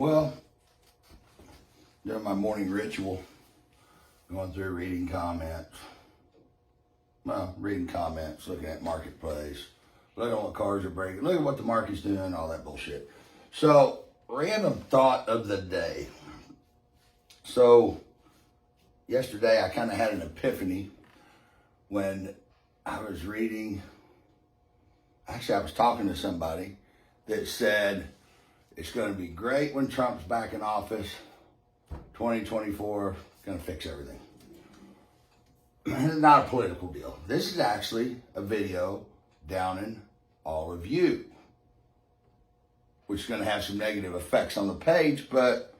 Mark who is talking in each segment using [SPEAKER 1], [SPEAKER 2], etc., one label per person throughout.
[SPEAKER 1] Well, during my morning ritual, going through reading comments, looking at marketplace, looking at what cars are breaking, looking at what the market's doing, all that bullshit. So, random thought of the day. So, yesterday I kind of had an epiphany when I was reading. Actually, I was talking to somebody that said it's going to be great when Trump's back in office. 2024, going to fix everything. It's not a political deal. This is actually a video downing all of you, which is going to have some negative effects on the page, but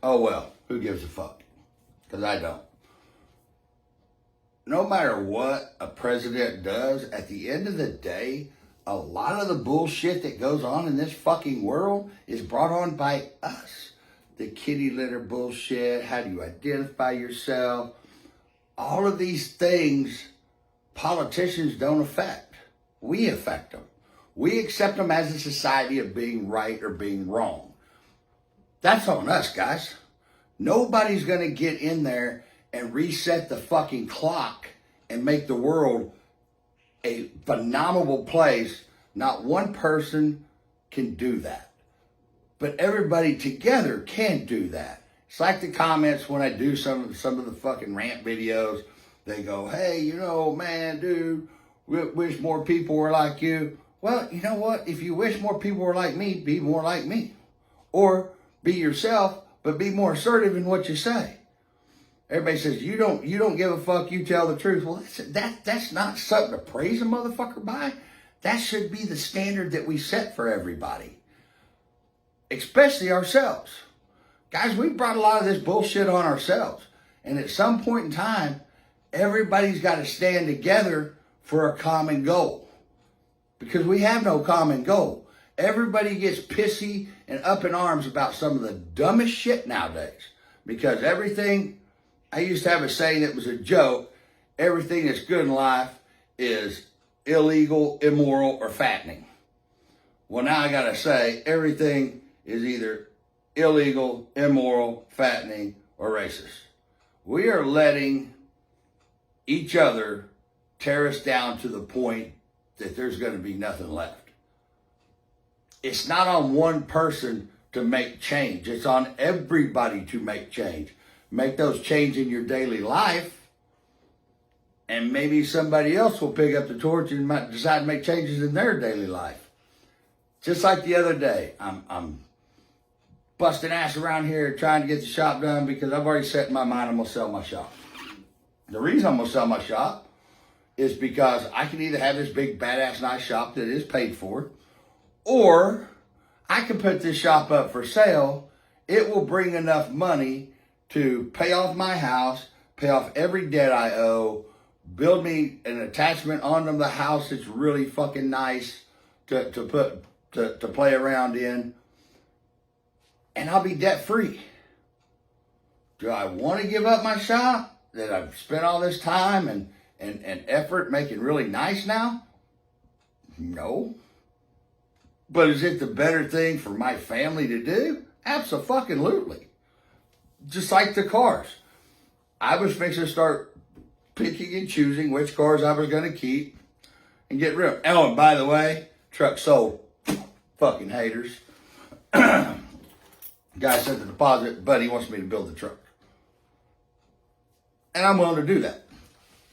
[SPEAKER 1] oh well, who gives a fuck? Because I don't. No matter what a president does, at the end of the day, a lot of the bullshit that goes on in this fucking world is brought on by us. The kitty litter bullshit, how do you identify yourself? All of these things, politicians don't affect. We affect them. We accept them as a society of being right or being wrong. That's on us, guys. Nobody's going to get in there and reset the fucking clock and make the world a phenomenal place. Not one person can do that. But everybody together can do that. It's like the comments when I do some of the fucking rant videos. They go, hey, man, dude, wish more people were like you. Well, you know what? If you wish more people were like me, be more like me. Or be yourself, but be more assertive in what you say. Everybody says, you don't give a fuck, you tell the truth. Well, that's not something to praise a motherfucker by. That should be the standard that we set for everybody. Especially ourselves. Guys, we brought a lot of this bullshit on ourselves. And at some point in time, everybody's got to stand together for a common goal. Because we have no common goal. Everybody gets pissy and up in arms about some of the dumbest shit nowadays. Because everything, I used to have a saying that was a joke, everything that's good in life is illegal, immoral, or fattening. Well, now I got to say everything is either illegal, immoral, fattening, or racist. We are letting each other tear us down to the point that there's going to be nothing left. It's not on one person to make change. It's on everybody to make change. Make those change in your daily life, and maybe somebody else will pick up the torch and might decide to make changes in their daily life. Just like the other day, I'm busting ass around here trying to get the shop done because I've already set in my mind I'm going to sell my shop. The reason I'm going to sell my shop is because I can either have this big, badass, nice shop that is paid for, or I can put this shop up for sale. It will bring enough money to pay off my house, pay off every debt I owe, build me an attachment onto the house that's really fucking nice to play around in, and I'll be debt free. Do I want to give up my shop that I've spent all this time and effort making really nice now? No. But is it the better thing for my family to do? Abso-fucking-lutely. Just like the cars. I was fixing to start picking and choosing which cars I was going to keep and get rid of. Oh, and by the way, truck sold. Fucking haters. Guy sent the deposit, but he wants me to build the truck. And I'm willing to do that.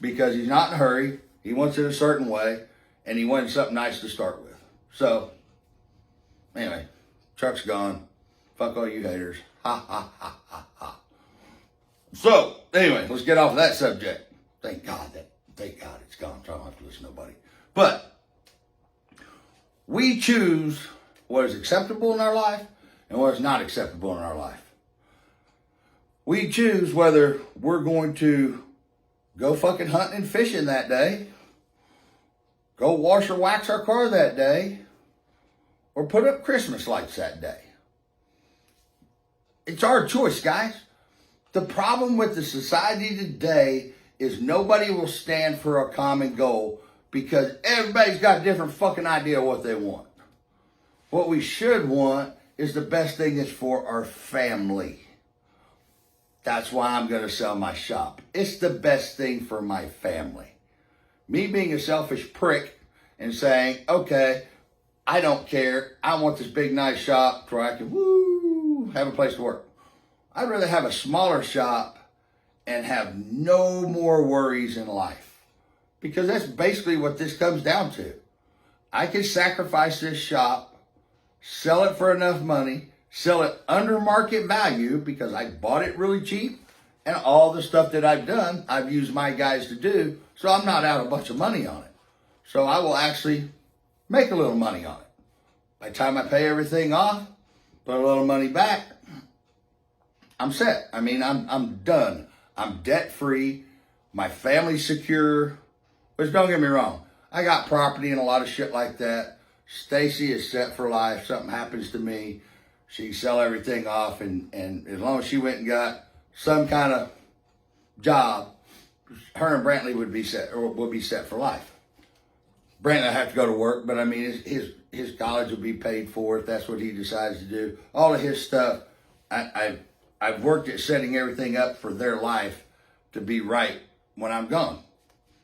[SPEAKER 1] Because he's not in a hurry, he wants it a certain way, and he wanted something nice to start with. So, anyway, truck's gone. Fuck all you haters. Ha, ha, ha, ha, ha. So, anyway, let's get off of that subject. Thank God it's gone. So I don't have to listen to nobody. But, we choose what is acceptable in our life and what is not acceptable in our life. We choose whether we're going to go fucking hunting and fishing that day, go wash or wax our car that day, or put up Christmas lights that day. It's our choice, guys. The problem with the society today is nobody will stand for a common goal because everybody's got a different fucking idea of what they want. What we should want is the best thing that's for our family. That's why I'm going to sell my shop. It's the best thing for my family. Me being a selfish prick and saying, okay, I don't care. I want this big, nice shop where I can, have a place to work. I'd rather have a smaller shop and have no more worries in life. Because that's basically what this comes down to. I can sacrifice this shop, sell it for enough money, sell it under market value because I bought it really cheap, and all the stuff that I've done, I've used my guys to do, so I'm not out a bunch of money on it. So I will actually make a little money on it. By the time I pay everything off, put a little money back, I'm set. I mean, I'm done. I'm debt free. My family's secure. But don't get me wrong, I got property and a lot of shit like that. Stacy is set for life. Something happens to me, she can sell everything off, and as long as she went and got some kind of job, her and Brantley would be set for life. Brantley would have to go to work, but I mean, his college will be paid for if that's what he decides to do. All of his stuff, I've worked at setting everything up for their life to be right when I'm gone.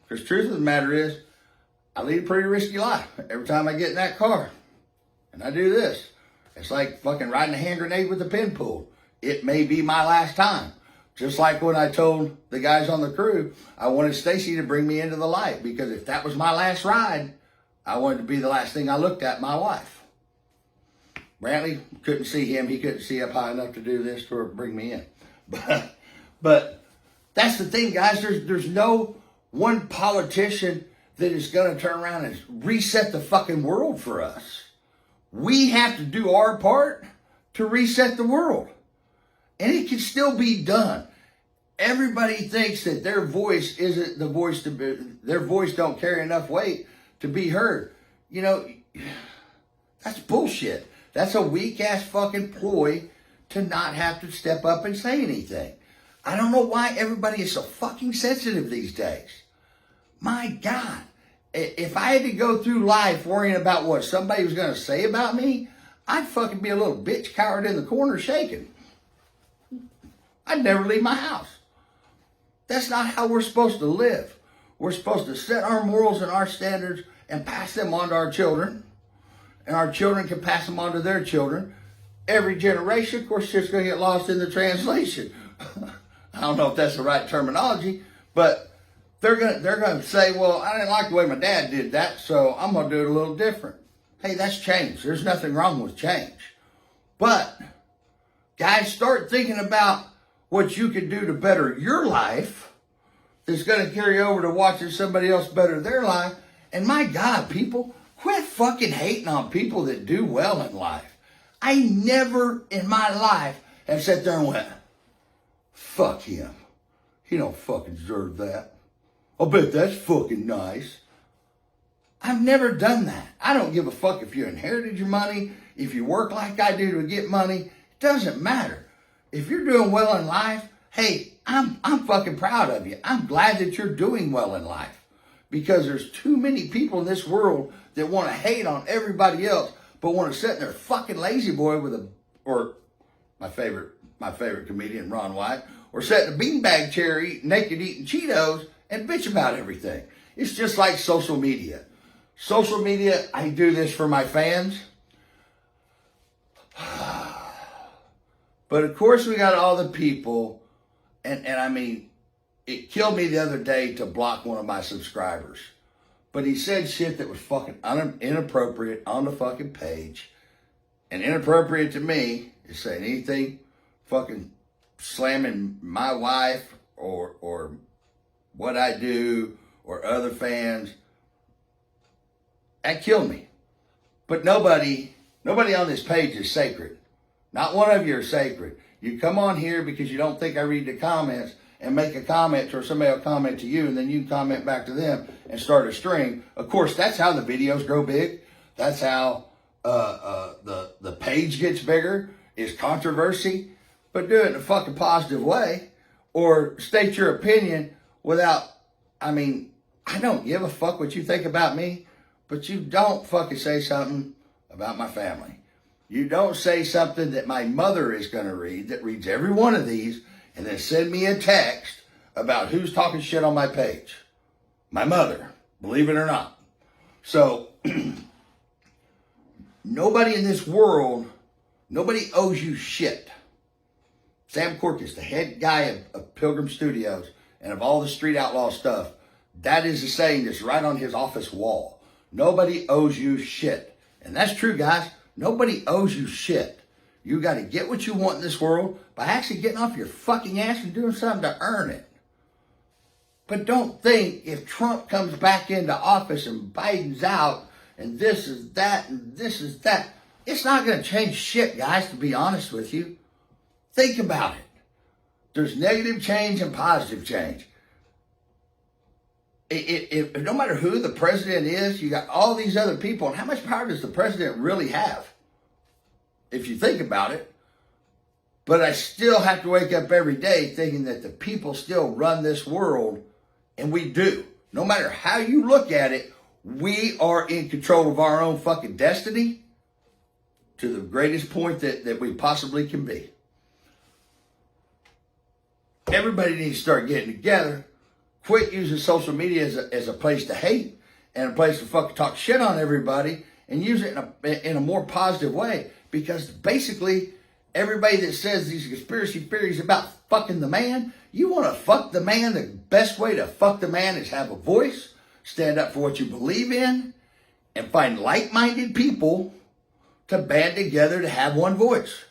[SPEAKER 1] Because truth of the matter is, I lead a pretty risky life. Every time I get in that car and I do this, it's like fucking riding a hand grenade with a pin pulled. It may be my last time. Just like when I told the guys on the crew, I wanted Stacy to bring me into the light, because if that was my last ride, I wanted to be the last thing I looked at my wife. Brantley couldn't see him. He couldn't see up high enough to do this to bring me in. But that's the thing, guys. There's no one politician that is going to turn around and reset the fucking world for us. We have to do our part to reset the world. And it can still be done. Everybody thinks that their voice isn't the voice to be, their voice don't carry enough weight to be heard. You know, that's bullshit. That's a weak ass fucking ploy to not have to step up and say anything. I don't know why everybody is so fucking sensitive these days. My God, if I had to go through life worrying about what somebody was going to say about me, I'd fucking be a little bitch cowered in the corner shaking. I'd never leave my house. That's not how we're supposed to live. We're supposed to set our morals and our standards and pass them on to our children. And our children can pass them on to their children. Every generation, of course, just going to get lost in the translation. I don't know if that's the right terminology, but they're gonna say, well, I didn't like the way my dad did that, so I'm going to do it a little different. Hey, that's change. There's nothing wrong with change. But, guys, start thinking about what you can do to better your life that's going to carry over to watching somebody else better their life. And my God, people, quit fucking hating on people that do well in life. I never in my life have sat there and went, fuck him. He don't fucking deserve that. I'll bet that's fucking nice. I've never done that. I don't give a fuck if you inherited your money, if you work like I do to get money. It doesn't matter. If you're doing well in life, hey, I'm fucking proud of you. I'm glad that you're doing well in life, because there's too many people in this world that want to hate on everybody else, but want to sit in their fucking lazy boy or my favorite comedian, Ron White, or sit in a beanbag chair naked eating Cheetos and bitch about everything. It's just like social media. Social media, I do this for my fans. But of course we got all the people, and I mean, it killed me the other day to block one of my subscribers. But he said shit that was fucking inappropriate on the fucking page. And inappropriate to me is saying anything fucking slamming my wife or what I do or other fans. That killed me. But nobody on this page is sacred. Not one of you are sacred. You come on here because you don't think I read the comments and make a comment, or somebody will comment to you, and then you comment back to them and start a string. Of course, that's how the videos grow big. That's how the page gets bigger, is controversy. But do it in a fucking positive way, or state your opinion without, I mean, I don't give a fuck what you think about me, but you don't fucking say something about my family. You don't say something that my mother is going to read, that reads every one of these, and then send me a text about who's talking shit on my page. My mother, believe it or not. So, nobody in this world, nobody owes you shit. Sam Corcus, the head guy of Pilgrim Studios and of all the Street Outlaw stuff, that is a saying that's right on his office wall. Nobody owes you shit. And that's true, guys. Nobody owes you shit. You got to get what you want in this world by actually getting off your fucking ass and doing something to earn it. But don't think if Trump comes back into office and Biden's out and this is that and this is that, it's not going to change shit, guys, to be honest with you. Think about it. There's negative change and positive change. No matter who the president is, you got all these other people. And how much power does the president really have? If you think about it. But I still have to wake up every day thinking that the people still run this world. And we do. No matter how you look at it, we are in control of our own fucking destiny to the greatest point that we possibly can be. Everybody needs to start getting together. Quit using social media as a place to hate and a place to fucking talk shit on everybody, and use it in a more positive way. Because basically, everybody that says these conspiracy theories about fucking the man, you want to fuck the man, the best way to fuck the man is have a voice, stand up for what you believe in, and find like-minded people to band together to have one voice.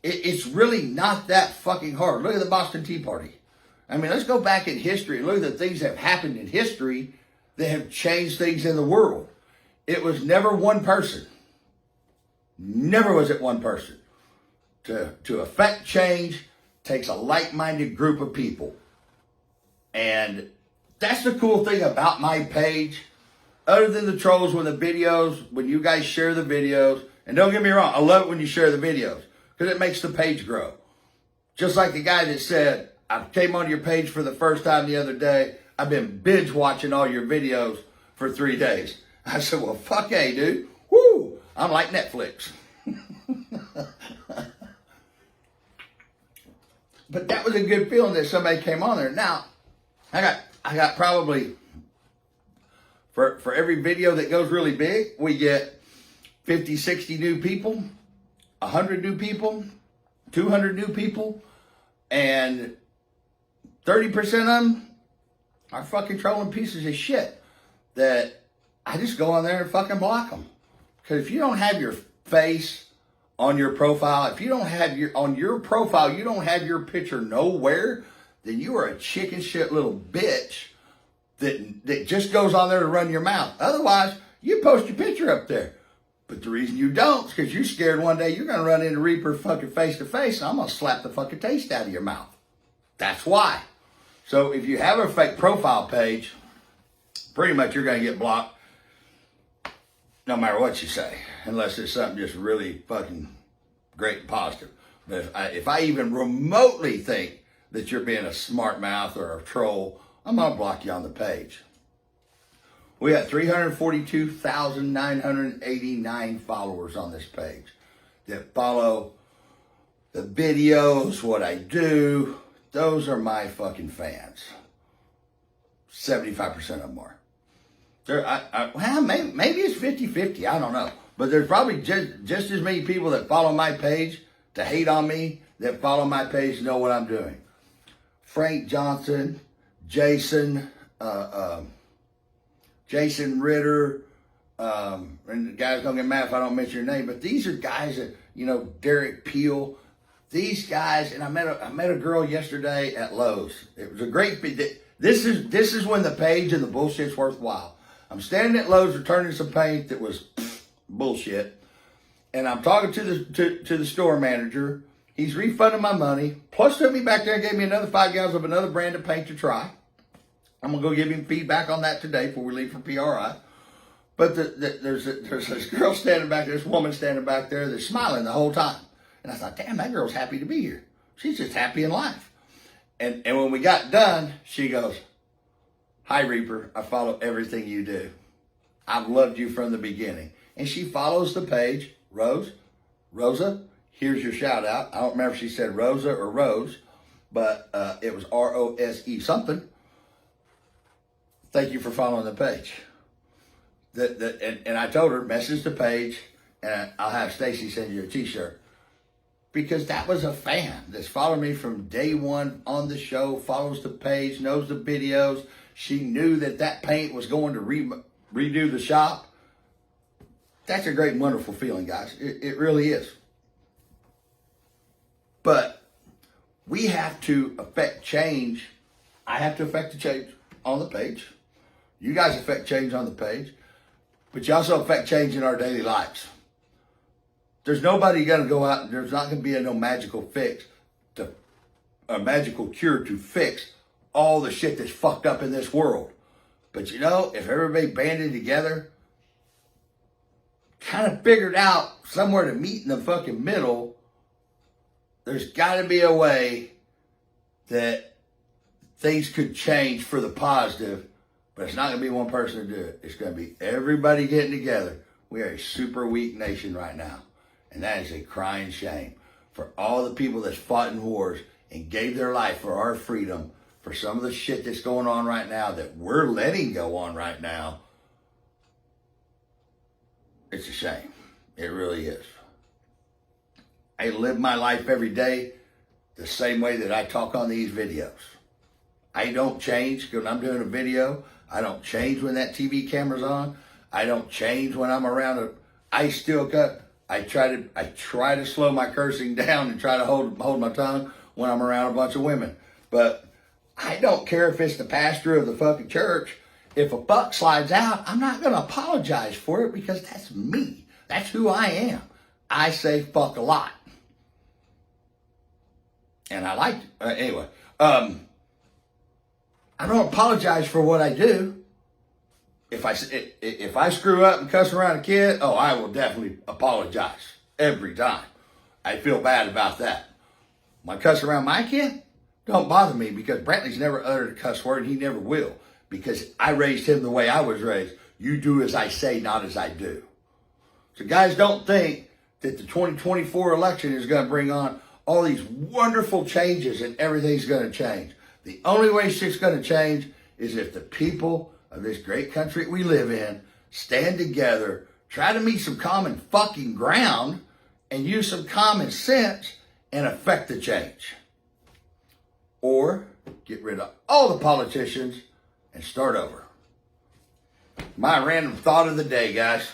[SPEAKER 1] It's really not that fucking hard. Look at the Boston Tea Party. I mean, let's go back in history and look at the things that have happened in history that have changed things in the world. It was never one person. Never was it one person. To affect change takes a like-minded group of people. And that's the cool thing about my page. Other than the trolls when the videos, when you guys share the videos, and don't get me wrong, I love it when you share the videos because it makes the page grow. Just like the guy that said, I came on your page for the first time the other day. I've been binge watching all your videos for 3 days. I said, well, fuck hey, dude. Woo! I'm like Netflix. But that was a good feeling that somebody came on there. Now, I got probably, for every video that goes really big, we get 50, 60 new people, 100 new people, 200 new people, and 30% of them are fucking trolling pieces of shit that I just go on there and fucking block them. Because if you don't have your face on your profile, if you don't have on your profile, you don't have your picture nowhere, then you are a chicken shit little bitch that just goes on there to run your mouth. Otherwise, you post your picture up there. But the reason you don't is because you're scared one day you're going to run into Reaper fucking face to face and I'm going to slap the fucking taste out of your mouth. That's why. So if you have a fake profile page, pretty much you're going to get blocked no matter what you say, unless it's something just really fucking great and positive. But if I even remotely think that you're being a smart mouth or a troll, I'm going to block you on the page. We got 342,989 followers on this page that follow the videos, what I do. Those are my fucking fans. 75% of them are. Well, maybe it's 50-50. I don't know. But there's probably just as many people that follow my page to hate on me that follow my page to know what I'm doing. Frank Johnson, Jason Ritter, and the guys don't get mad if I don't mention your name, but these are guys that, Derek Peel, these guys, and I met a girl yesterday at Lowe's. It was a great, this is when the page and the bullshit's worthwhile. I'm standing at Lowe's returning some paint that was bullshit, and I'm talking to the store manager. He's refunding my money, plus took me back there and gave me another 5 gallons of another brand of paint to try. I'm going to go give him feedback on that today before we leave for PRI. But there's this girl standing back there, this woman standing back there that's smiling the whole time. And I thought, damn, that girl's happy to be here. She's just happy in life. And when we got done, she goes, hi, Reaper. I follow everything you do. I've loved you from the beginning. and she follows the page. Rosa, here's your shout out. I don't remember if she said Rosa or Rose, but it was ROSE something. Thank you for following the page. And I told her, message the page, and I'll have Stacy send you a t-shirt. Because that was a fan that's followed me from day one on the show, follows the page, knows the videos. She knew that paint was going to redo the shop. That's a great and wonderful feeling, guys. It really is. But we have to affect change. I have to affect the change on the page. You guys affect change on the page. But you also affect change in our daily lives. There's nobody going to go out, and there's not going to be no magical fix, a magical cure to fix all the shit that's fucked up in this world. But you know, if everybody banded together, kind of figured out somewhere to meet in the fucking middle, there's got to be a way that things could change for the positive, but it's not going to be one person to do it. It's going to be everybody getting together. We are a super weak nation right now. And that is a crying shame for all the people that's fought in wars and gave their life for our freedom, for some of the shit that's going on right now that we're letting go on right now. It's a shame. It really is. I live my life every day the same way that I talk on these videos. I don't change when I'm doing a video. I don't change when that TV camera's on. I don't change when I'm around I still cut. I try to slow my cursing down and try to hold my tongue when I'm around a bunch of women. But I don't care if it's the pastor of the fucking church. If a fuck slides out, I'm not going to apologize for it because that's me. That's who I am. I say fuck a lot. And I like anyway. I don't apologize for what I do. If I screw up and cuss around a kid, oh, I will definitely apologize every time. I feel bad about that. When I cuss around my kid, don't bother me because Brantley's never uttered a cuss word and he never will because I raised him the way I was raised. You do as I say, not as I do. So guys, don't think that the 2024 election is going to bring on all these wonderful changes and everything's going to change. The only way shit's going to change is if the people of this great country we live in stand together, try to meet some common fucking ground, and use some common sense and affect the change. Or get rid of all the politicians and start over. My random thought of the day, guys.